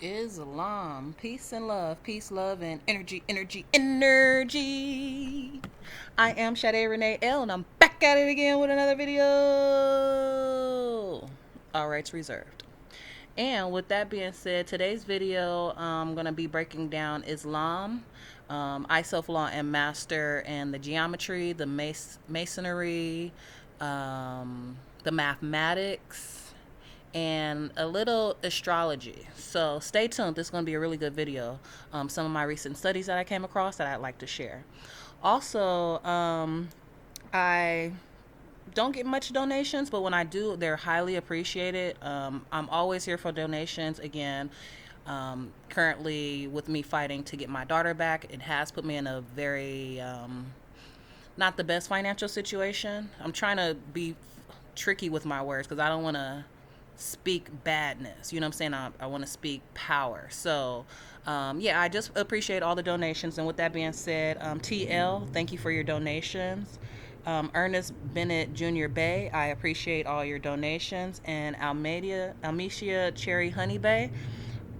Islam. Peace and love. Peace, love, and energy, energy, energy. I am Sade Renee L, and I'm back at it again with another video. All rights reserved. And with that being said, today's video, I'm going to be breaking down Islam, I.S.L.A.M Master, and the geometry, the Masonary, the mathematics, and a little astrology. So stay tuned. This is going to be a really good video. Some of my recent studies that I came across that I'd like to share. Also, I don't get much donations, but when I do, they're highly appreciated. I'm always here for donations. Again, currently with me fighting to get my daughter back, it has put me in a very not the best financial situation. I'm trying to be tricky with my words because I don't want to speak badness. You know what I'm saying? I want to speak power. So, yeah, I just appreciate all the donations. And with that being said, TL, thank you for your donations. Ernest Bennett Jr. Bay, I appreciate all your donations. And Almesia Cherry Honey Bay,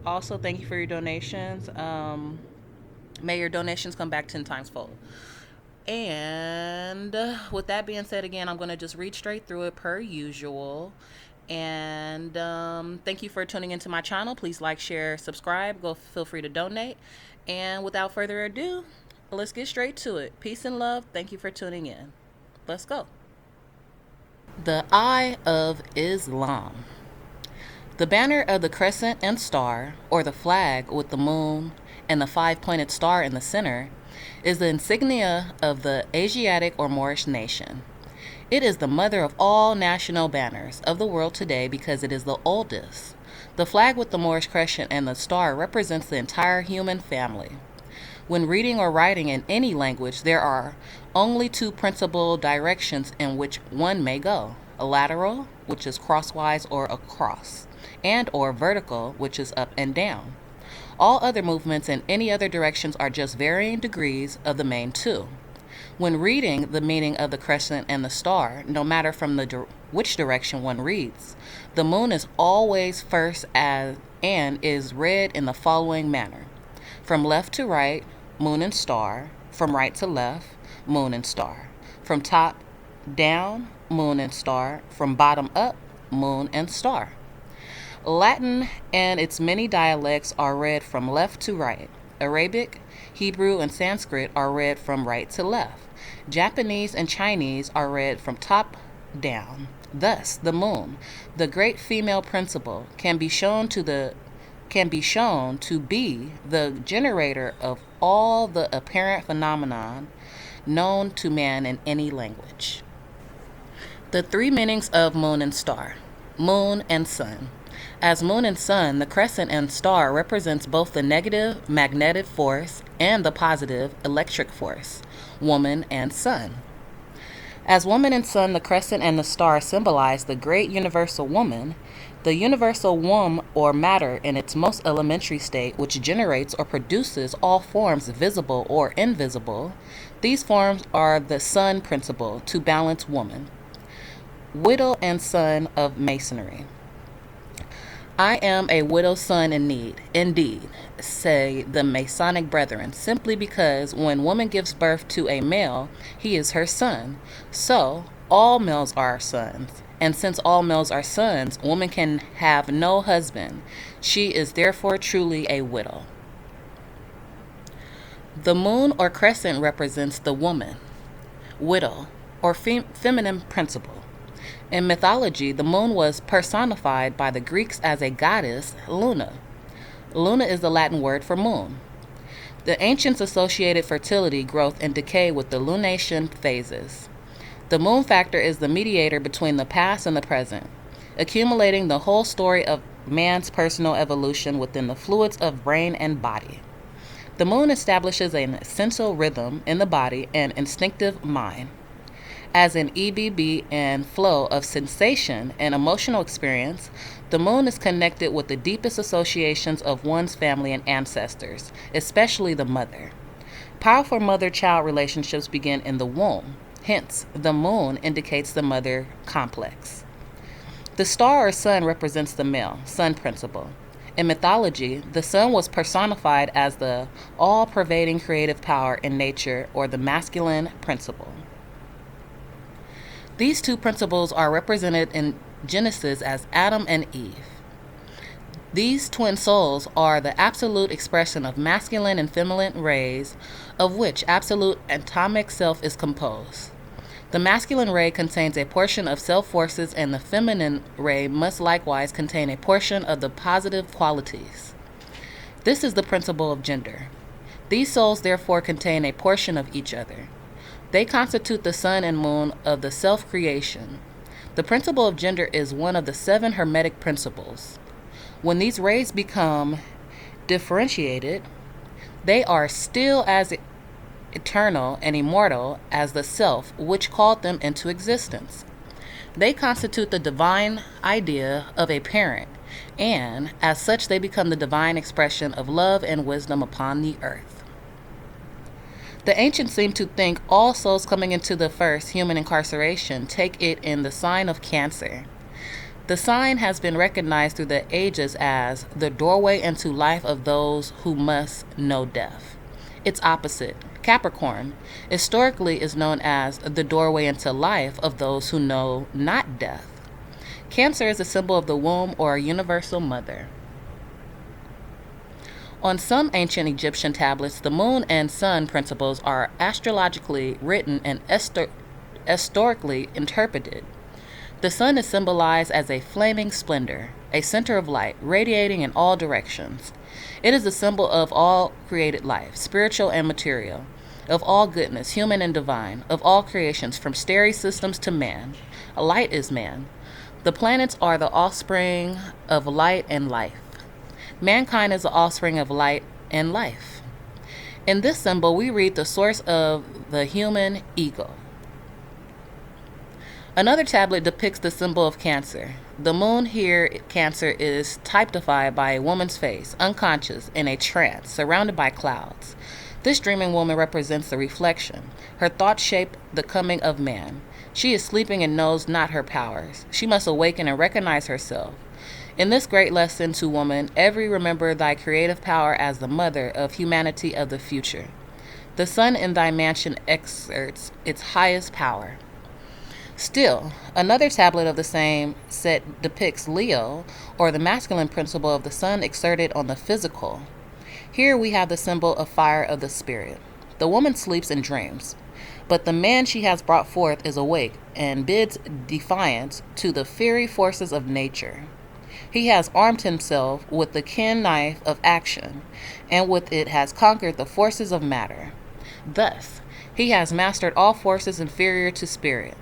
also thank you for your donations. May your donations come back 10 times fold. And with that being said, again, I'm going to just read straight through it per usual. And thank you for tuning into my channel. Please like, share, subscribe. Feel free to donate. And without further ado, let's get straight to it. Peace and love. Thank you for tuning in. Let's go. The Eye of Islam. The banner of the crescent and star, or the flag with the moon and the five-pointed star in the center, is the insignia of the Asiatic or Moorish nation. It is the mother of all national banners of the world today because it is the oldest. The flag with the Moorish crescent and the star represents the entire human family. When reading or writing in any language, there are only two principal directions in which one may go: a lateral, which is crosswise or across, and or vertical, which is up and down. All other movements in any other directions are just varying degrees of the main two. When reading the meaning of the crescent and the star, no matter from which direction one reads, the moon is always first and is read in the following manner: from left to right, moon and star; from right to left, moon and star; from top down, moon and star; from bottom up, moon and star. Latin and its many dialects are read from left to right. Arabic, Hebrew, and Sanskrit are read from right to left. Japanese and Chinese are read from top down. Thus, the moon, the great female principle, can be shown to be the generator of all the apparent phenomenon known to man in any language. The three meanings of moon and star. Moon and sun. As moon and sun, the crescent and star represents both the negative magnetic force and the positive electric force, woman and sun. As woman and sun, the crescent and the star symbolize the great universal woman, the universal womb or matter in its most elementary state, which generates or produces all forms visible or invisible. These forms are the sun principle to balance woman. Widow and son of Masonary. I am a widow's son in need, indeed, say the Masonic brethren, simply because when woman gives birth to a male, he is her son. So, all males are sons. And since all males are sons, woman can have no husband. She is therefore truly a widow. The moon or crescent represents the woman, widow, or feminine principle. In mythology, the moon was personified by the Greeks as a goddess, Luna. Luna is the Latin word for moon. The ancients associated fertility, growth, and decay with the lunation phases. The moon factor is the mediator between the past and the present, accumulating the whole story of man's personal evolution within the fluids of brain and body. The moon establishes an essential rhythm in the body and instinctive mind. As an EBB and flow of sensation and emotional experience, the moon is connected with the deepest associations of one's family and ancestors, especially the mother. Powerful mother-child relationships begin in the womb. Hence, the moon indicates the mother complex. The star or sun represents the male, sun principle. In mythology, the sun was personified as the all pervading creative power in nature, or the masculine principle. These two principles are represented in Genesis as Adam and Eve. These twin souls are the absolute expression of masculine and feminine rays, of which absolute atomic self is composed. The masculine ray contains a portion of self forces, and the feminine ray must likewise contain a portion of the positive qualities. This is the principle of gender. These souls therefore contain a portion of each other. They constitute the sun and moon of the self-creation. The principle of gender is one of the 7 Hermetic principles. When these rays become differentiated, they are still as eternal and immortal as the self which called them into existence. They constitute the divine idea of a parent, and as such they become the divine expression of love and wisdom upon the earth. The ancients seem to think all souls coming into the first human incarceration take it in the sign of Cancer. The sign has been recognized through the ages as the doorway into life of those who must know death. Its opposite, Capricorn, historically is known as the doorway into life of those who know not death. Cancer is a symbol of the womb or a universal mother. On some ancient Egyptian tablets, the moon and sun principles are astrologically written and historically interpreted. The sun is symbolized as a flaming splendor, a center of light, radiating in all directions. It is a symbol of all created life, spiritual and material, of all goodness, human and divine, of all creations, from starry systems to man. Light is man. The planets are the offspring of light and life. Mankind is the offspring of light and life. In this symbol, we read the source of the human ego. Another tablet depicts the symbol of Cancer. The moon here, Cancer, is typified by a woman's face, unconscious, in a trance, surrounded by clouds. This dreaming woman represents the reflection. Her thoughts shape the coming of man. She is sleeping and knows not her powers. She must awaken and recognize herself. In this great lesson to woman, every remember thy creative power as the mother of humanity of the future. The sun in thy mansion exerts its highest power. Still, another tablet of the same set depicts Leo, or the masculine principle of the sun exerted on the physical. Here we have the symbol of fire of the spirit. The woman sleeps and dreams, but the man she has brought forth is awake and bids defiance to the fiery forces of nature. He has armed himself with the keen knife of action, and with it has conquered the forces of matter. Thus, he has mastered all forces inferior to spirit.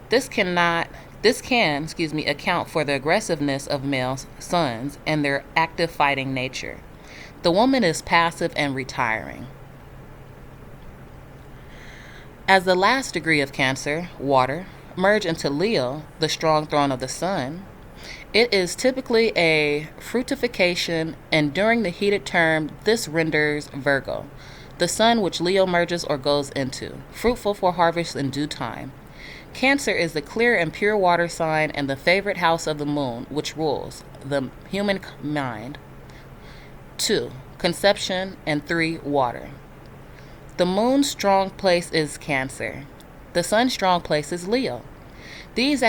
This can account for the aggressiveness of male sons and their active fighting nature. The woman is passive and retiring. As the last degree of Cancer, water, merge into Leo, the strong throne of the sun, it is typically a fructification, and during the heated term, this renders Virgo, the sun which Leo merges or goes into, fruitful for harvest in due time. Cancer is the clear and pure water sign and the favorite house of the moon, which rules the human mind. 2. Conception, and 3. Water. The moon's strong place is Cancer. The sun's strong place is Leo. These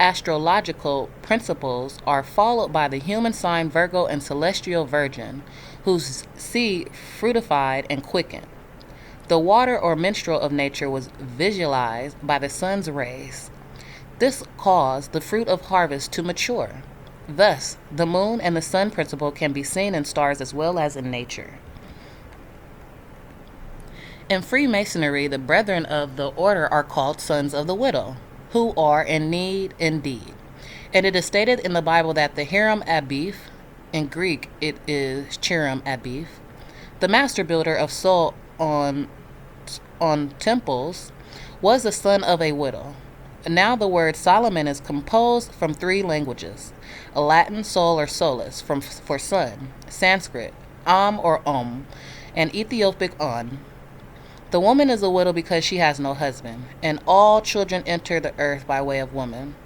astrological principles are followed by the human sign Virgo and celestial Virgin, whose seed fructified and quickened. The water or menstrual of nature was visualized by the sun's rays. This caused the fruit of harvest to mature. Thus, the moon and the sun principle can be seen in stars as well as in nature. In Freemasonry, the brethren of the order are called sons of the widow, who are in need indeed. And it is stated in the Bible that the Hiram Abif, in Greek it is Chiram Abif, the master builder of soul on temples, was the son of a widow. Now the word Solomon is composed from 3 languages: Latin sol or solus for sun, Sanskrit or and Ethiopic on. The woman is a widow because she has no husband, and all children enter the earth by way of woman.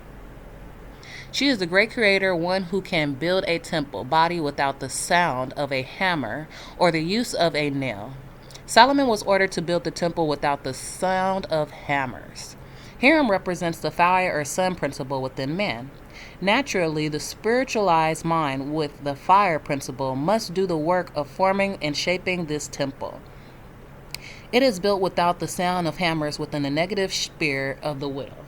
She is the great creator, one who can build a temple body without the sound of a hammer or the use of a nail. Solomon was ordered to build the temple without the sound of hammers. Hiram represents the fire or sun principle within man. Naturally, the spiritualized mind with the fire principle must do the work of forming and shaping this temple. It is built without the sound of hammers within the negative spirit of the widow.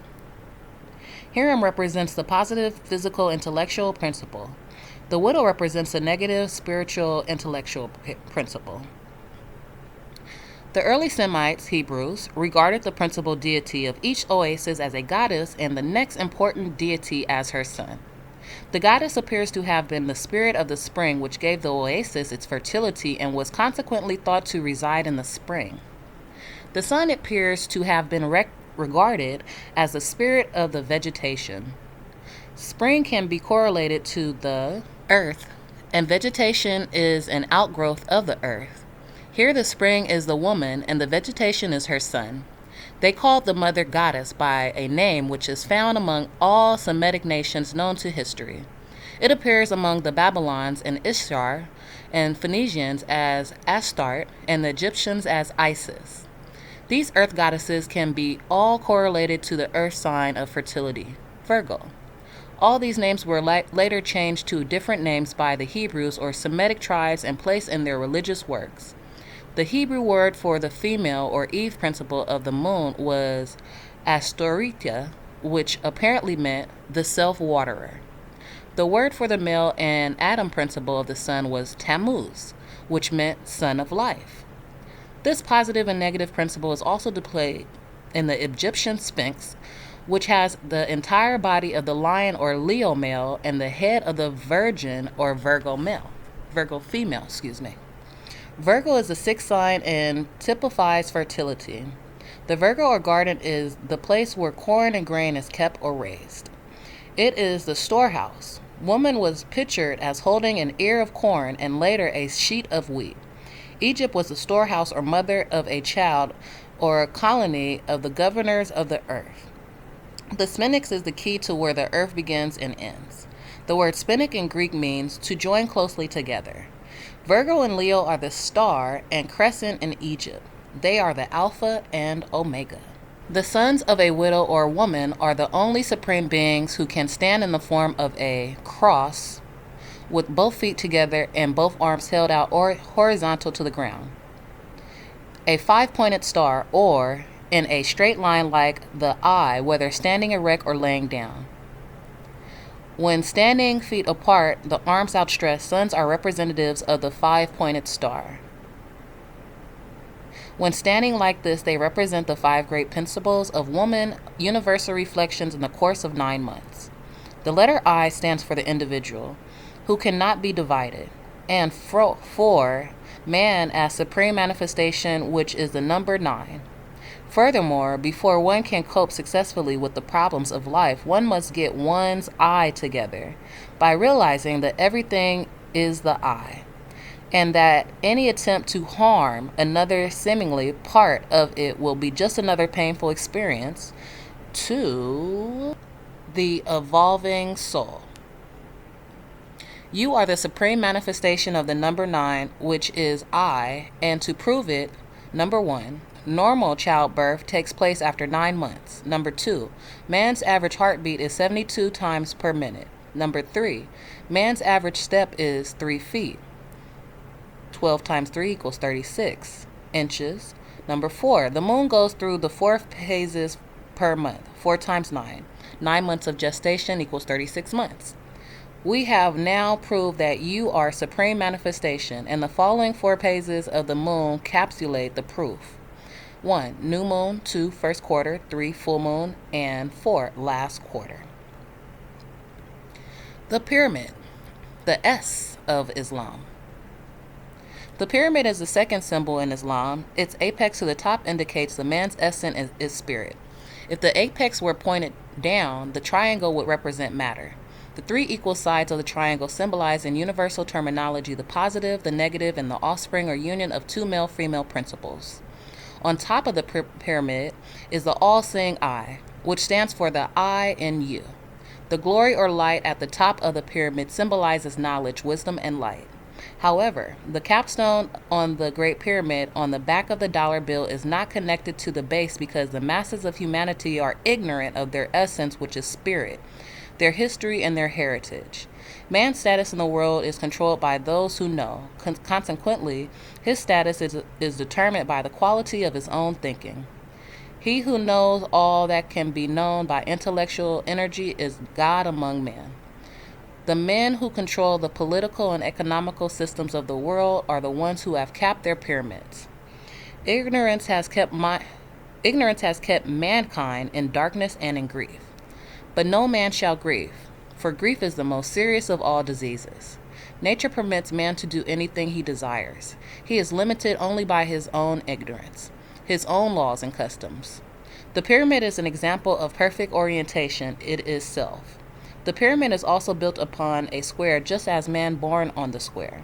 Hiram represents the positive physical intellectual principle. The widow represents the negative spiritual intellectual principle. The early Semites, Hebrews, regarded the principal deity of each oasis as a goddess and the next important deity as her son. The goddess appears to have been the spirit of the spring, which gave the oasis its fertility and was consequently thought to reside in the spring. The sun appears to have been regarded as the spirit of the vegetation. Spring can be correlated to the earth, and vegetation is an outgrowth of the earth. Here the spring is the woman and the vegetation is her son. They called the mother goddess by a name which is found among all Semitic nations known to history. It appears among the Babylons and Ishtar, and Phoenicians as Astarte, and the Egyptians as Isis. These earth goddesses can be all correlated to the earth sign of fertility, Virgo. All these names were later changed to different names by the Hebrews or Semitic tribes and placed in their religious works. The Hebrew word for the female or Eve principle of the moon was Astorethia, which apparently meant the self-waterer. The word for the male and Adam principle of the sun was Tammuz, which meant son of life. This positive and negative principle is also displayed in the Egyptian Sphinx, which has the entire body of the lion or Leo male and the head of the Virgin or Virgo female. Virgo is the sixth sign and typifies fertility. The Virgo or garden is the place where corn and grain is kept or raised. It is the storehouse. Woman was pictured as holding an ear of corn and later a sheet of wheat. Egypt was the storehouse or mother of a child or a colony of the governors of the earth. The Sphinx is the key to where the earth begins and ends. The word Sphinx in Greek means to join closely together. Virgo and Leo are the star and crescent in Egypt. They are the Alpha and Omega. The sons of a widow or woman are the only supreme beings who can stand in the form of a cross with both feet together and both arms held out or horizontal to the ground. A five-pointed star or in a straight line like the eye, whether standing erect or laying down. When standing feet apart, the arms outstretched, suns are representatives of the five-pointed star. When standing like this, they represent the five great principles of woman, universal reflections in the course of 9 months. The letter I stands for the individual, who cannot be divided, and for man as supreme manifestation, which is the number 9. Furthermore, before one can cope successfully with the problems of life, one must get one's I together by realizing that everything is the I, and that any attempt to harm another seemingly part of it will be just another painful experience to the evolving soul. You are the supreme manifestation of the number 9, which is I, and to prove it, number 1, normal childbirth takes place after 9 months. Number 2, man's average heartbeat is 72 times per minute. Number 3, man's average step is 3 feet. 12 times 3 equals 36 inches. Number 4, the moon goes through the 4 phases per month. 4 times 9. 9 months of gestation equals 36 months. We have now proved that you are supreme manifestation, and the following 4 phases of the moon capsulate the proof. 1, new moon. 2, first quarter. 3, full moon. And 4, last quarter. The pyramid, the S of Islam. The pyramid is the second symbol in Islam. Its apex to the top indicates the man's essence is spirit. If the apex were pointed down, the triangle would represent matter. The 3 equal sides of the triangle symbolize in universal terminology the positive, the negative, and the offspring or union of 2 male-female principles. On top of the pyramid is the all-seeing eye, which stands for the I in you. The glory or light at the top of the pyramid symbolizes knowledge, wisdom, and light. However, the capstone on the Great Pyramid on the back of the dollar bill is not connected to the base because the masses of humanity are ignorant of their essence, which is spirit, their history, and their heritage. Man's status in the world is controlled by those who know. Consequently, his status is determined by the quality of his own thinking. He who knows all that can be known by intellectual energy is God among men. The men who control the political and economical systems of the world are the ones who have capped their pyramids. Ignorance has kept mankind in darkness and in grief. But no man shall grieve, for grief is the most serious of all diseases. Nature permits man to do anything he desires. He is limited only by his own ignorance, his own laws and customs. The pyramid is an example of perfect orientation. It is self. The pyramid is also built upon a square, just as man born on the square.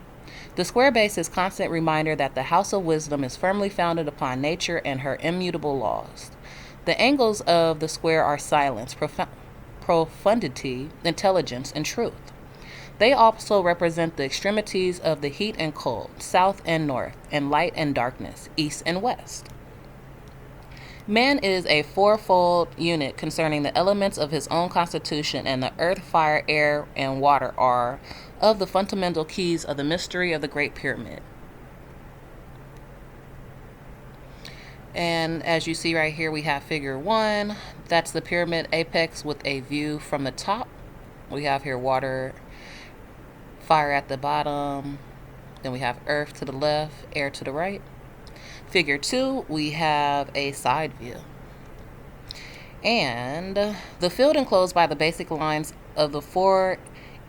The square base is a constant reminder that the house of wisdom is firmly founded upon nature and her immutable laws. The angles of the square are silence, profundity, intelligence, and truth. They also represent the extremities of the heat and cold, south and north, and light and darkness, east and west. Man is a fourfold unit concerning the elements of his own constitution, and the earth, fire, air, and water are of the fundamental keys of the mystery of the Great Pyramid. And as you see right here, we have figure 1. That's the pyramid apex with a view from the top. We have here water, fire at the bottom. Then we have earth to the left, air to the right. Figure 2, we have a side view. And the field enclosed by the basic lines of the 4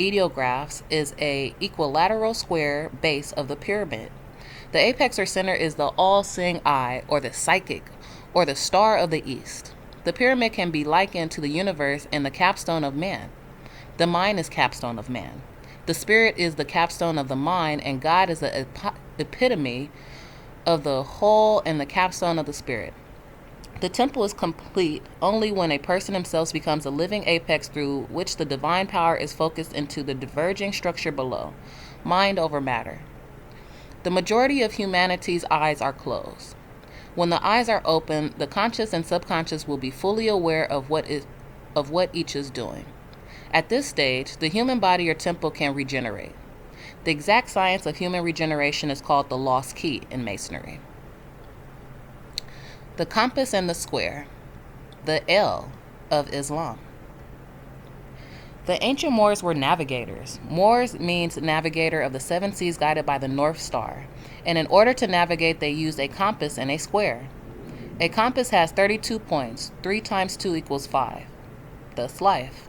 ideographs is a equilateral square base of the pyramid. The apex or center is the all-seeing eye, or the psychic, or the star of the east. The pyramid can be likened to the universe and the capstone of man. The mind is capstone of man. The spirit is the capstone of the mind, and God is the epitome of the whole and the capstone of the spirit. The temple is complete only when a person himself becomes a living apex through which the divine power is focused into the diverging structure below, mind over matter. The majority of humanity's eyes are closed. When the eyes are open, the conscious and subconscious will be fully aware of what each is doing. At this stage, the human body or temple can regenerate. The exact science of human regeneration is called the lost key in Masonry. The compass and the square, the L of Islam. The ancient Moors were navigators. Moors means navigator of the 7 seas guided by the North Star. And in order to navigate, they used a compass and a square. A compass has 32 points. 3 times 2 equals 5. Thus life.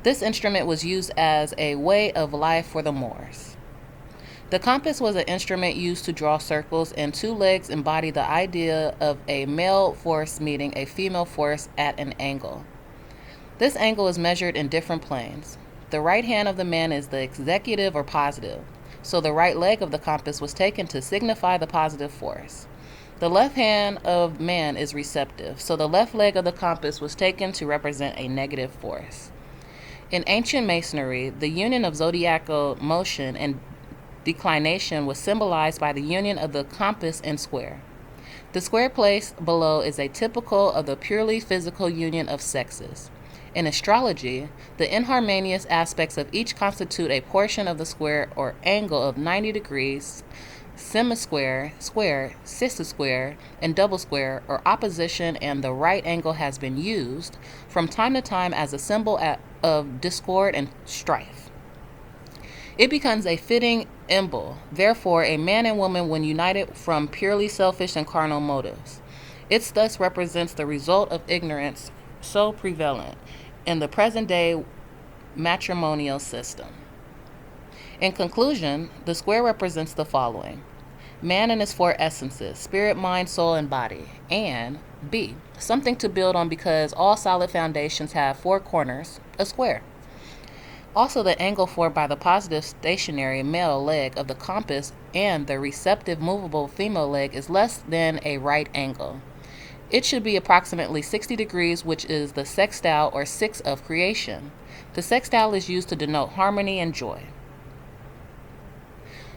This instrument was used as a way of life for the Moors. The compass was an instrument used to draw circles, and 2 legs embody the idea of a male force meeting a female force at an angle. This angle is measured in different planes. The right hand of the man is the executive or positive, so the right leg of the compass was taken to signify the positive force. The left hand of man is receptive, so the left leg of the compass was taken to represent a negative force. In ancient Masonry, the union of zodiacal motion and declination was symbolized by the union of the compass and square. The square placed below is a typical of the purely physical union of sexes. In astrology, the inharmonious aspects of each constitute a portion of the square or angle of 90 degrees, semisquare, square, sesquisquare, and double square, or opposition, and the right angle has been used from time to time as a symbol of discord and strife. It becomes a fitting emblem, therefore, a man and woman when united from purely selfish and carnal motives. It thus represents the result of ignorance so prevalent in the present-day matrimonial system. In conclusion, the square represents the following: man and his 4 essences, spirit, mind, soul, and body, and B, something to build on because all solid foundations have 4 corners, a square. Also, the angle formed by the positive stationary male leg of the compass and the receptive movable female leg is less than a right angle. It should be approximately 60 degrees, which is the sextile or 6 of creation. The sextile is used to denote harmony and joy.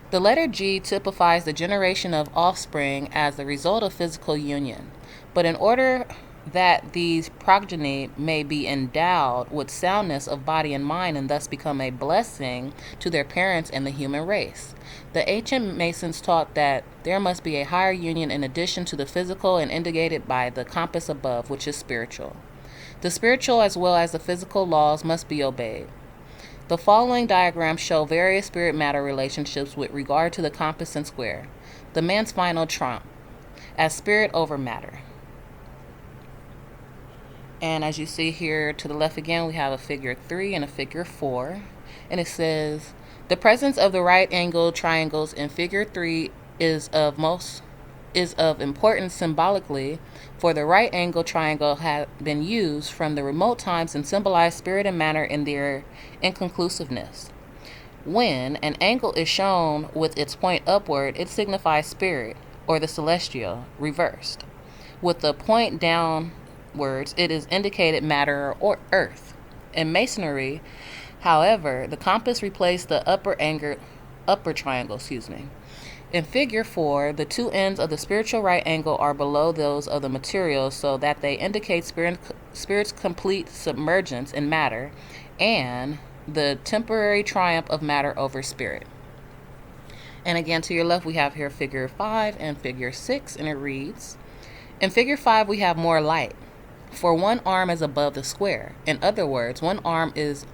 The letter G typifies the generation of offspring as the result of physical union. But in order that these progeny may be endowed with soundness of body and mind and thus become a blessing to their parents and the human race, the ancient Masons taught that there must be a higher union in addition to the physical and indicated by the compass above, which is spiritual. The spiritual as well as the physical laws must be obeyed. The following diagrams show various spirit-matter relationships with regard to the compass and square, the man's final trump, as spirit over matter. And as you see here to the left again, we have a figure 3 and a figure 4. And it says, the presence of the right angle triangles in figure 3 is of importance symbolically, for the right angle triangle has been used from the remote times and symbolize spirit and matter in their inconclusiveness. When an angle is shown with its point upward, it signifies spirit, or the celestial, reversed. With the point downwards, it is indicated matter or earth. In Masonry, however, the compass replaced the upper triangle. In figure 4, the two ends of the spiritual right angle are below those of the material so that they indicate spirit's complete submergence in matter and the temporary triumph of matter over spirit. And again, to your left, we have here figure 5 and figure 6, and it reads, in figure 5, we have more light, for one arm is above the square. In other words, one arm is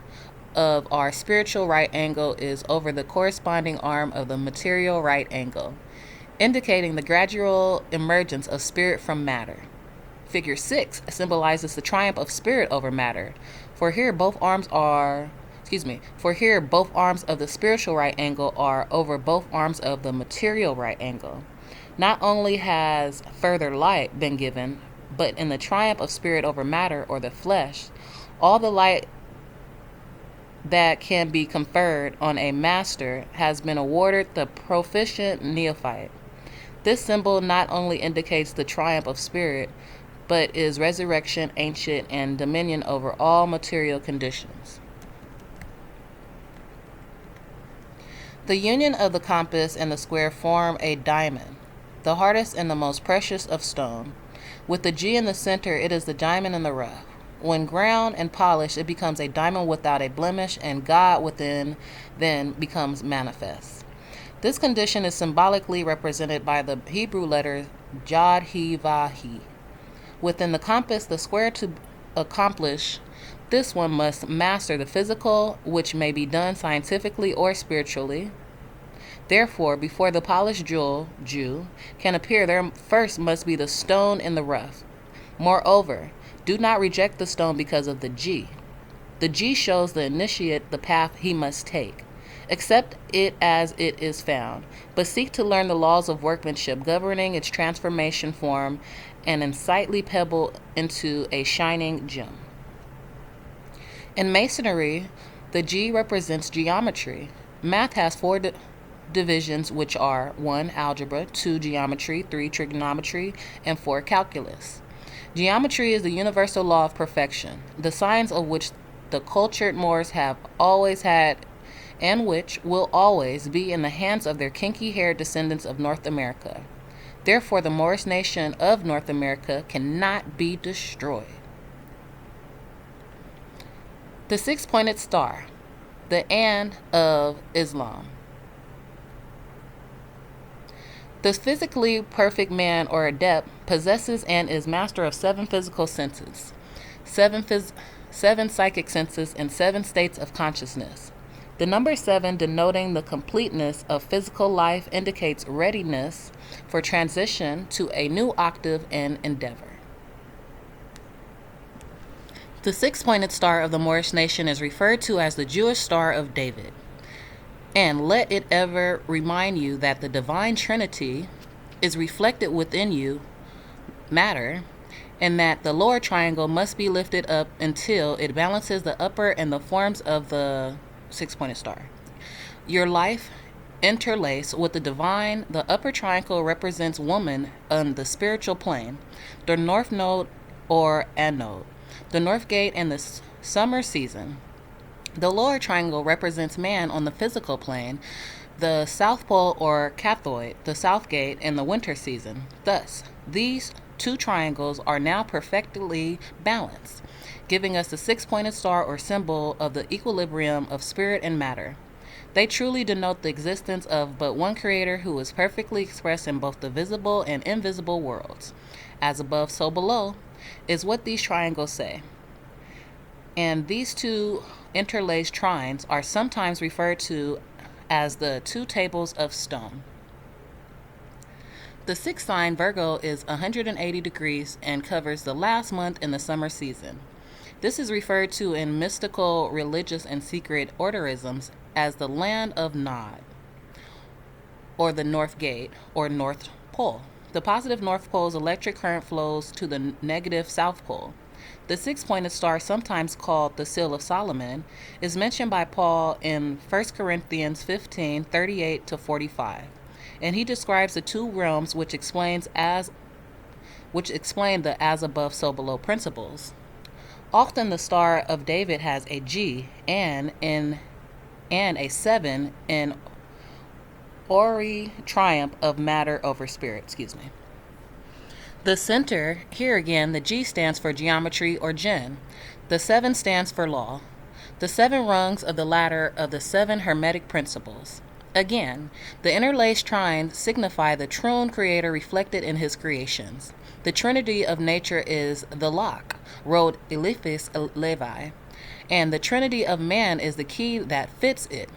of our spiritual right angle is over the corresponding arm of the material right angle, indicating the gradual emergence of spirit from matter. Figure 6 symbolizes the triumph of spirit over matter, for here both arms of the spiritual right angle are over both arms of the material right angle. Not only has further light been given, but in the triumph of spirit over matter, or the flesh, all the light that can be conferred on a master has been awarded the proficient neophyte. This symbol not only indicates the triumph of spirit, but is resurrection, ancient, and dominion over all material conditions. The union of the compass and the square form a diamond, the hardest and the most precious of stone. With the G in the center, it is the diamond in the rough. When ground and polished, it becomes a diamond without a blemish, and God within then becomes manifest. This condition is symbolically represented by the Hebrew letter Yod He Vav He. Within the compass, the square, to accomplish this, one must master the physical, which may be done scientifically or spiritually. Therefore, before the polished Jew can appear, there first must be the stone in the rough. Moreover, do not reject the stone because of the G. The G shows the initiate the path he must take. Accept it as it is found, but seek to learn the laws of workmanship governing its transformation form an unsightly pebble into a shining gem. In Masonry, the G represents geometry. Math has four divisions, which are 1. Algebra, 2. Geometry, 3. Trigonometry, and 4. Calculus. Geometry is the universal law of perfection, the science of which the cultured Moors have always had and which will always be in the hands of their kinky-haired descendants of North America. Therefore, the Moorish nation of North America cannot be destroyed. The six-pointed star, the and of Islam. The physically perfect man or adept possesses and is master of 7 physical senses, 7 psychic senses, and 7 states of consciousness. The number 7, denoting the completeness of physical life, indicates readiness for transition to a new octave and endeavor. The six-pointed star of the Moorish nation is referred to as the Jewish Star of David. And let it ever remind you that the divine Trinity is reflected within you, matter, and that the lower triangle must be lifted up until it balances the upper and the forms of the six-pointed star. Your life interlace with the divine. The upper triangle represents woman on the spiritual plane, the north node or anode, the north gate and the summer season. The lower triangle represents man on the physical plane, the south pole or cathoid, the south gate, and the winter season. Thus, these two triangles are now perfectly balanced, giving us the six-pointed star or symbol of the equilibrium of spirit and matter. They truly denote the existence of but one creator who is perfectly expressed in both the visible and invisible worlds. As above, so below, is what these triangles say. And these two interlaced trines are sometimes referred to as the two tables of stone. The sixth sign Virgo is 180 degrees and covers the last month in the summer season. This is referred to in mystical, religious, and secret orderisms as the land of Nod, or the North Gate, or North Pole. The positive North Pole's electric current flows to the negative South Pole. The six-pointed star, sometimes called the Seal of Solomon, is mentioned by Paul in 1 Corinthians 15:38-45, and he describes the two realms which explain the as above, so below principles. Often the Star of David has a G and a 7 in Ori, triumph of matter over spirit. The center, here again, the G stands for geometry or gen. The 7 stands for law. The 7 rungs of the ladder of the 7 hermetic principles. Again, the interlaced trines signify the true creator reflected in his creations. The trinity of nature is the lock, Rod Eliphis Levi, and the trinity of man is the key that fits it.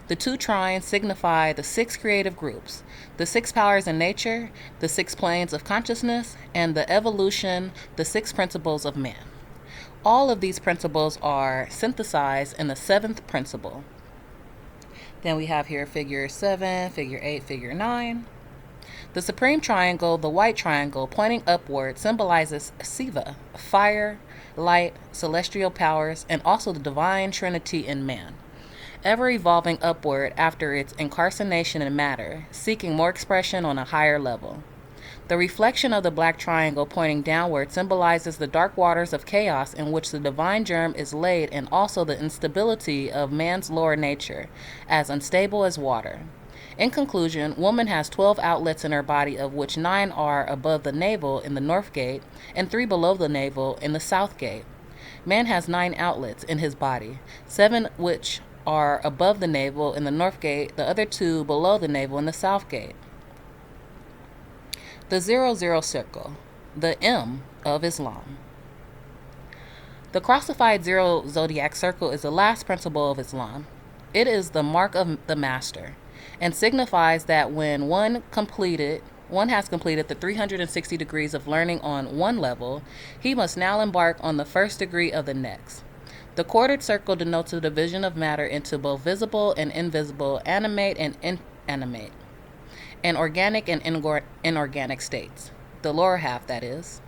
The two trines signify the 6 creative groups, the 6 powers in nature, the 6 planes of consciousness, and the evolution, the 6 principles of man. All of these principles are synthesized in the 7th principle. Then we have here figure 7, figure 8, figure 9. The supreme triangle, the white triangle, pointing upward, symbolizes Siva, fire, light, celestial powers, and also the divine trinity in man, ever evolving upward after its incarnation in matter, seeking more expression on a higher level. The reflection of the black triangle pointing downward symbolizes the dark waters of chaos in which the divine germ is laid, and also the instability of man's lower nature, as unstable as water. In conclusion, woman has 12 outlets in her body, of which 9 are above the navel in the north gate and 3 below the navel in the south gate. Man has 9 outlets in his body, 7 which are above the navel in the north gate, the other 2 below the navel in the south gate. The 00 circle, the M of Islam. The crossified 0 zodiac circle is the last principle of Islam. It is the mark of the master, and signifies that when one has completed the 360 degrees of learning on one level, he must now embark on the first degree of the next. The quartered circle denotes the division of matter into both visible and invisible, animate and inanimate, and organic and inorganic states, the lower half, that is.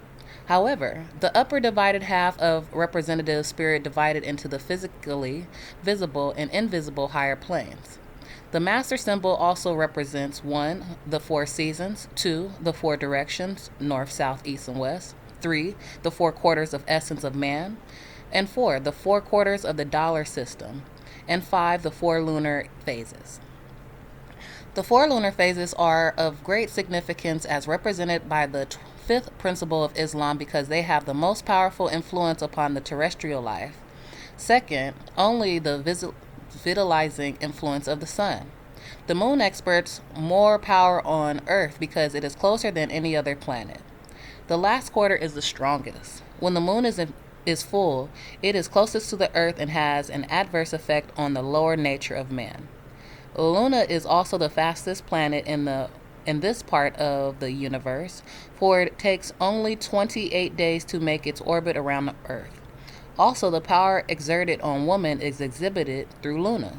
However, the upper divided half of representative spirit divided into the physically visible and invisible higher planes. The master symbol also represents 1. The 4 seasons, 2. The 4 directions, north, south, east, and west, 3. The 4 quarters of essence of man, and 4. The 4 quarters of the dollar system, and 5. The 4 lunar phases. The 4 lunar phases are of great significance as represented by the 5th principle of Islam because they have the most powerful influence upon the terrestrial life. Second, only the vitalizing influence of the sun. The moon exerts more power on Earth because it is closer than any other planet. The last quarter is the strongest. When the moon is full, it is closest to the Earth and has an adverse effect on the lower nature of man. Luna is also the fastest planet in this part of the universe, for it takes only 28 days to make its orbit around the Earth. Also, the power exerted on woman is exhibited through Luna.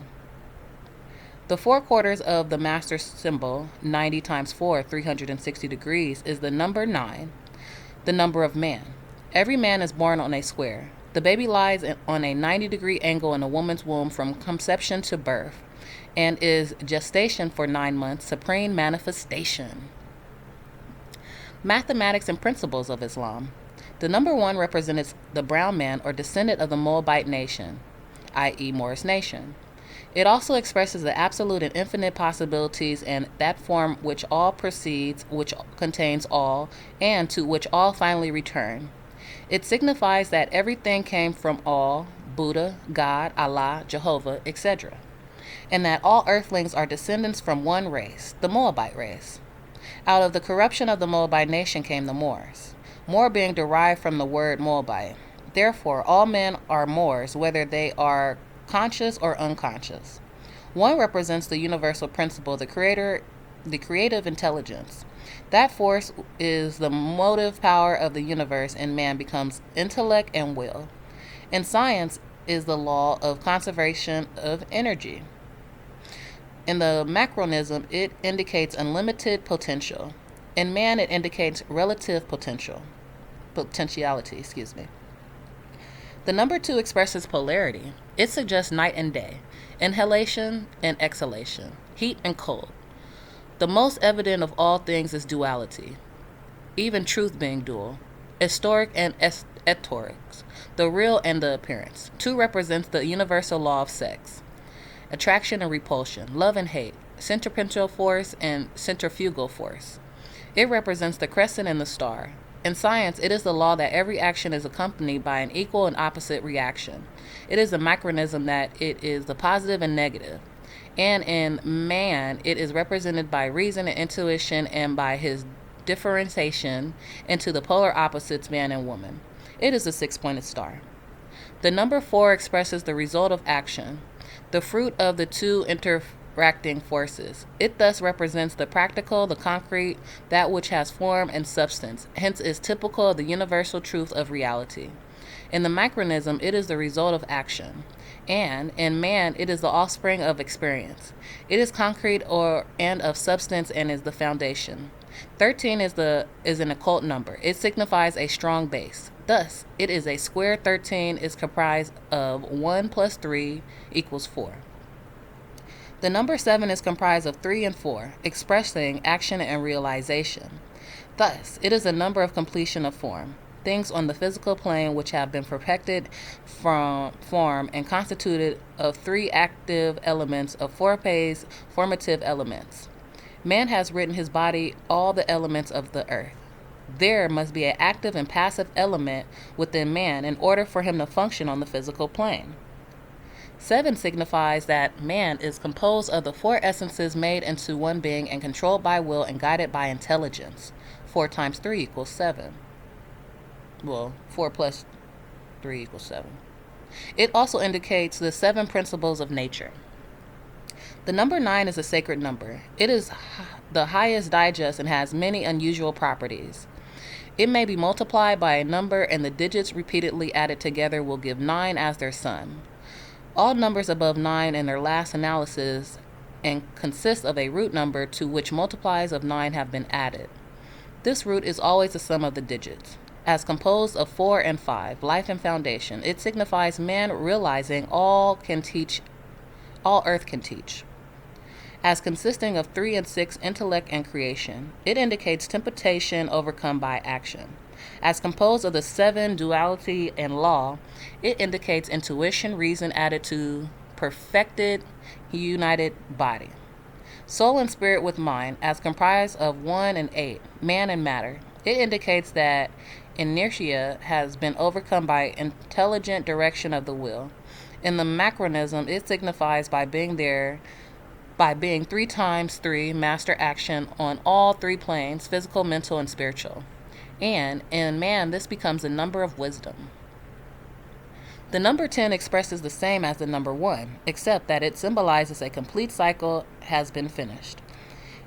The 4 quarters of the master symbol, 90 times 4, 360 degrees, is the number 9, the number of man. Every man is born on a square. The baby lies on a 90-degree angle in a woman's womb from conception to birth. and is gestation for 9 months, supreme manifestation. Mathematics and principles of Islam. The number 1 represents the brown man or descendant of the Moabite nation, i.e., Moorish nation. It also expresses the absolute and infinite possibilities and that form which all precedes, which contains all, and to which all finally return. It signifies that everything came from all, Buddha, God, Allah, Jehovah, etc., and that all earthlings are descendants from one race, the Moabite race. Out of the corruption of the Moabite nation came the Moors, Moor being derived from the word Moabite. Therefore, all men are Moors, whether they are conscious or unconscious. 1 represents the universal principle, the creative intelligence. That force is the motive power of the universe, and man becomes intellect and will. In science is the law of conservation of energy. In the macronism, it indicates unlimited potential. In man, it indicates relative potentiality. The number 2 expresses polarity. It suggests night and day, inhalation and exhalation, heat and cold. The most evident of all things is duality, even truth being dual, historic and etorics, the real and the appearance. 2 represents the universal law of sex, attraction and repulsion, love and hate, centripetal force and centrifugal force. It represents the crescent and the star. In science, it is the law that every action is accompanied by an equal and opposite reaction. It is the macronism that it is the positive and negative. And in man, it is represented by reason and intuition and by his differentiation into the polar opposites, man and woman. It is a 6-pointed star. The number 4 expresses the result of action, the fruit of the 2 interacting forces. It thus represents the practical, the concrete, that which has form and substance, hence is typical of the universal truth of reality. In the macronism, it is the result of action, and in man, it is the offspring of experience. It is concrete and of substance and is the foundation. 13 is an occult number. It signifies a strong base. Thus, it is a square. 13 is comprised of 1 plus 3 equals 4. The number 7 is comprised of 3 and 4, expressing action and realization. Thus, it is a number of completion of form, things on the physical plane which have been perfected from form and constituted of 3 active elements of 4 formative elements. Man has written his body all the elements of the earth. There must be an active and passive element within man in order for him to function on the physical plane. 7 signifies that man is composed of the 4 essences made into one being and controlled by will and guided by intelligence. 4 times 3 equals 7. Well, 4 plus 3 equals 7. It also indicates the 7 principles of nature. The number 9 is a sacred number. It is the highest digest and has many unusual properties. It may be multiplied by a number, and the digits repeatedly added together will give 9 as their sum. All numbers above 9 in their last analysis and consist of a root number to which multiplies of 9 have been added. This root is always the sum of the digits. As composed of 4 and 5, life and foundation, it signifies man realizing all earth can teach. As consisting of 3 and 6, intellect and creation, it indicates temptation overcome by action. As composed of the 7, duality and law, it indicates intuition, reason added to perfected, united body. Soul and spirit with mind, as comprised of 1 and 8, man and matter, it indicates that inertia has been overcome by intelligent direction of the will. In the macronism, it signifies by being 3 times 3 master action on all 3 planes, physical, mental, and spiritual. And in man, this becomes a number of wisdom. The number 10 expresses the same as the number 1, except that it symbolizes a complete cycle has been finished.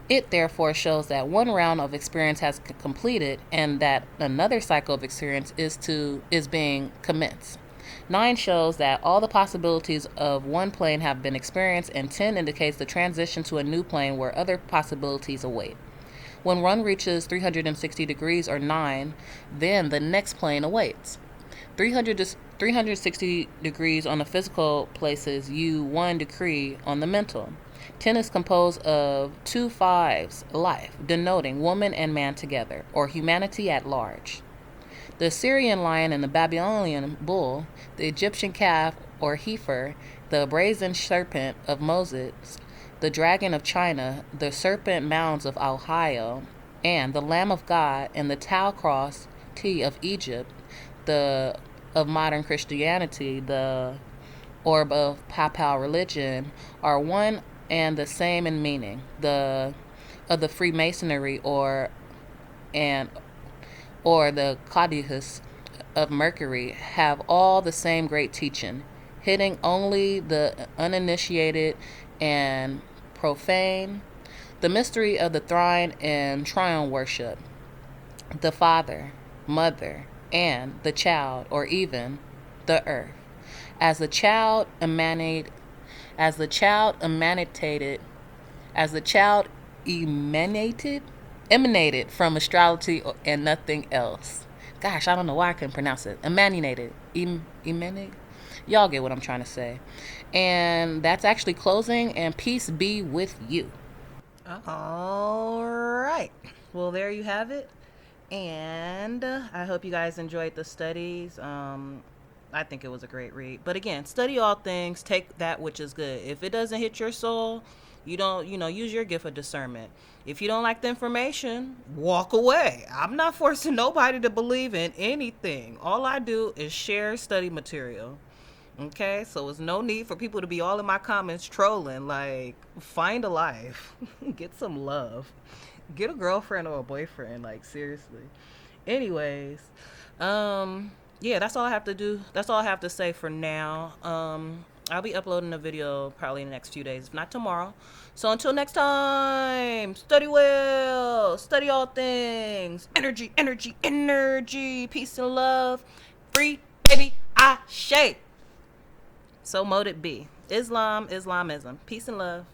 It therefore shows that one round of experience has completed and that another cycle of experience is being commenced. 9 shows that all the possibilities of one plane have been experienced, and 10 indicates the transition to a new plane where other possibilities await. When one reaches 360 degrees or 9, then the next plane awaits. 360 degrees on the physical places you 1 degree on the mental. 10 is composed of two fives, life, denoting woman and man together, or humanity at large. The Assyrian lion and the Babylonian bull, the Egyptian calf or heifer, the brazen serpent of Moses, the dragon of China, the serpent mounds of Ohio, and the Lamb of God and the Tau cross T of Egypt, the of modern Christianity, the orb of Papal religion, are one and the same in meaning. The of the Freemasonry and or the Codices of Mercury have all the same great teaching, hitting only the uninitiated and profane. The mystery of the Thrine and Trine worship, the Father, Mother, and the child, or even the earth. As the child emanated, as the child emanated, as the child emanated from astrology and nothing else. Gosh, I don't know why I couldn't pronounce it. Emanate. Y'all get what I'm trying to say. And that's actually closing, and peace be with you. All right. Well, there you have it. And I hope you guys enjoyed the studies. I think it was a great read. But again, study all things, take that which is good. If it doesn't hit your soul, you don't, use your gift of discernment. If you don't like the information, walk away. I'm not forcing nobody to believe in anything. All I do is share study material. Okay, so there's no need for people to be all in my comments trolling. Like, find a life. Get some love. Get a girlfriend or a boyfriend. Like, seriously. Anyways, yeah, that's all I have to do. That's all I have to say for now. I'll be uploading a video probably in the next few days, if not tomorrow. So until next time, study well, study all things. Energy, energy, energy. Peace and love. Free, baby, I shake. So mote it be. Islam, Islamism. Peace and love.